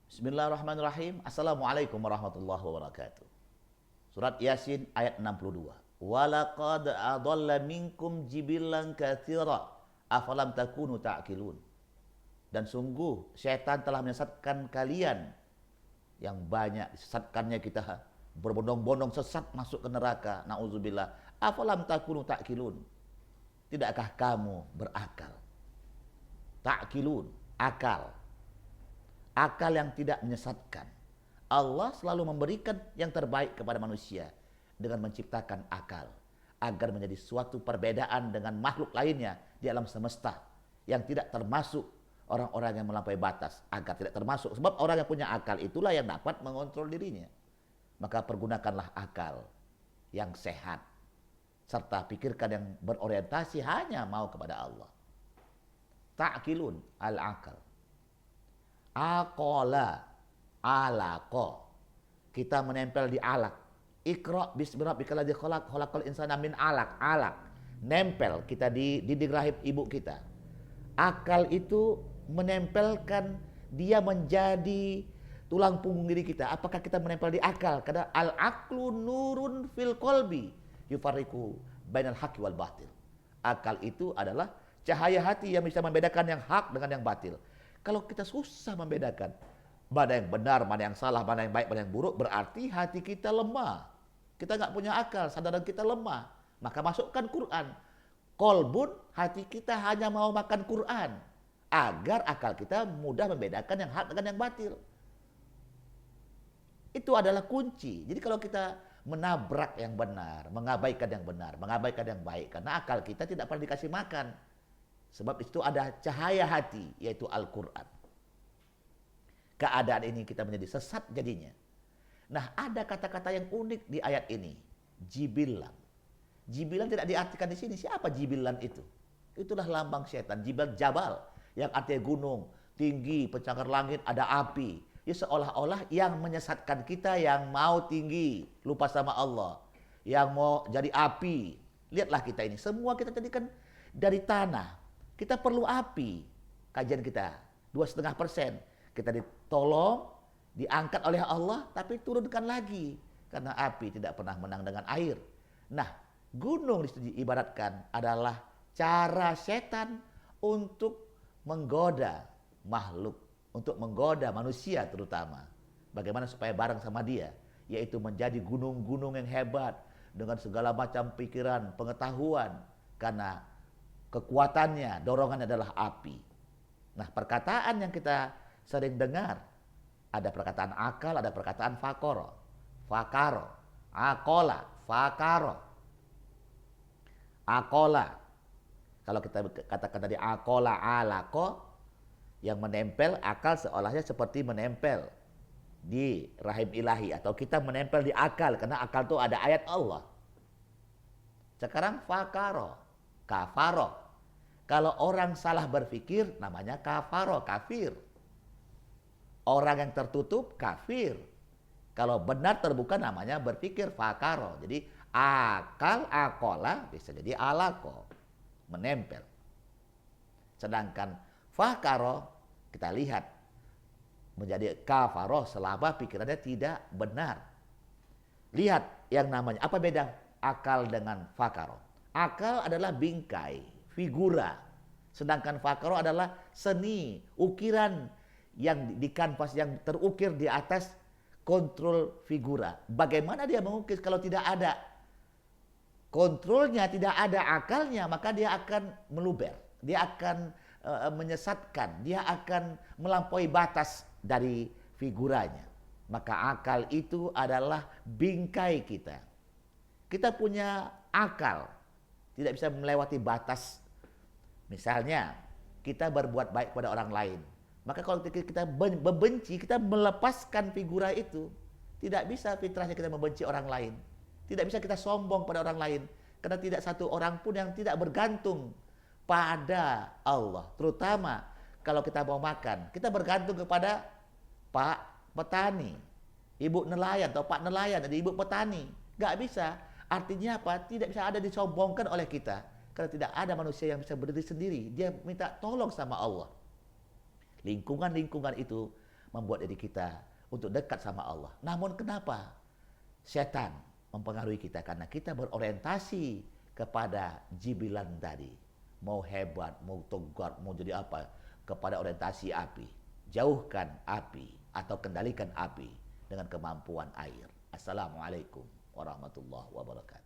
Bismillahirrahmanirrahim. Assalamualaikum warahmatullahi wabarakatuh. Surat Yasin ayat 62. Walaqad adalla minkum jibillan katsira afalam takunu ta'qilun. Dan sungguh syaitan telah menyesatkan kalian yang banyak. Disesatkannya kita berbondong-bondong sesat masuk ke neraka. Nauzubillah. Afalam takunu ta'qilun. Tidakkah kamu berakal? Ta'qilun, akal. Akal yang tidak menyesatkan. Allah selalu memberikan yang terbaik kepada manusia dengan menciptakan akal agar menjadi suatu perbedaan dengan makhluk lainnya di alam semesta yang tidak termasuk orang-orang yang melampaui batas, agar tidak termasuk, sebab orang yang punya akal itulah yang dapat mengontrol dirinya. Maka pergunakanlah akal yang sehat serta pikirkan yang berorientasi hanya mau kepada Allah. Ta'qilun al-akal. Aqala, alaqo. Kita menempel di alak. Iqra bismi rabbikal ladzi khalaq, khalaqal insana min alaq. Alak. Nempel kita di dinding rahim ibu kita. Akal itu menempelkan dia menjadi tulang punggung diri kita. Apakah kita menempel di akal? Karena al-aqlu nurun fil qalbi yufarriqu bainal haqqi wal batil. Akal itu adalah cahaya hati yang bisa membedakan yang hak dengan yang batil. Kalau kita susah membedakan mana yang benar, mana yang salah, mana yang baik, mana yang buruk, berarti hati kita lemah. Kita nggak punya akal, sadaran kita lemah. Maka masukkan Quran. Kolbun, hati kita hanya mau makan Quran. Agar akal kita mudah membedakan yang hak dengan yang batil. Itu adalah kunci. Jadi kalau kita menabrak yang benar, mengabaikan yang benar, mengabaikan yang baik, karena akal kita tidak pernah dikasih makan. Sebab itu ada cahaya hati, yaitu Al-Quran. Keadaan ini kita menjadi sesat jadinya. Nah, ada kata-kata yang unik di ayat ini. Jibilan. Jibilan tidak diartikan di sini. Siapa jibilan itu? Itulah lambang syaitan. Jibal jabal. Yang artinya gunung, tinggi, pencakar langit, ada api. Ya seolah-olah yang menyesatkan kita yang mau tinggi. Lupa sama Allah. Yang mau jadi api. Lihatlah kita ini. Semua kita jadikan dari tanah. Kita perlu api. Kajian kita 2,5%. Kita ditolong, diangkat oleh Allah, tapi turunkan lagi. Karena api tidak pernah menang dengan air. Nah, gunung diibaratkan adalah cara setan untuk menggoda makhluk. Untuk menggoda manusia terutama. Bagaimana supaya bareng sama dia. Yaitu menjadi gunung-gunung yang hebat. Dengan segala macam pikiran, pengetahuan. Karena kekuatannya, dorongannya adalah api. Nah, perkataan yang kita sering dengar, ada perkataan akal, ada perkataan fakoro, fakaro, akola, fakaro, akola. Kalau kita katakan tadi akola, alako, yang menempel akal seolahnya seperti menempel di rahim ilahi, atau kita menempel di akal, karena akal itu ada ayat Allah. Sekarang fakaro, kafaro. Kalau orang salah berpikir namanya kafaro, kafir. Orang yang tertutup kafir. Kalau benar terbuka namanya berpikir fakaro. Jadi akal, akola bisa jadi alako, menempel. Sedangkan fakaro kita lihat menjadi kafaro selama pikirannya tidak benar. Lihat yang namanya, apa beda akal dengan fakaro? Akal adalah bingkai, figura. Sedangkan fakaro adalah seni, ukiran yang di kanvas yang terukir di atas kontrol figura. Bagaimana dia mengukir kalau tidak ada kontrolnya, tidak ada akalnya, maka dia akan meluber. Dia akan menyesatkan, dia akan melampaui batas dari figuranya. Maka akal itu adalah bingkai kita. Kita punya akal, tidak bisa melewati batas. Misalnya, kita berbuat baik kepada orang lain. Maka kalau kita membenci, kita melepaskan figura itu. Tidak bisa fitrahnya kita membenci orang lain. Tidak bisa kita sombong pada orang lain. Karena tidak satu orang pun yang tidak bergantung pada Allah. Terutama kalau kita mau makan, kita bergantung kepada Pak Petani, Ibu Nelayan atau Pak Nelayan, ada Ibu Petani. Gak bisa. Artinya apa? Tidak bisa ada disombongkan oleh kita. Karena tidak ada manusia yang bisa berdiri sendiri. Dia minta tolong sama Allah. Lingkungan-lingkungan itu membuat diri kita untuk dekat sama Allah. Namun kenapa setan mempengaruhi kita? Karena kita berorientasi kepada jibilan tadi. Mau hebat, mau togat, mau jadi apa, kepada orientasi api. Jauhkan api atau kendalikan api dengan kemampuan air. Assalamualaikum warahmatullahi wabarakatuh.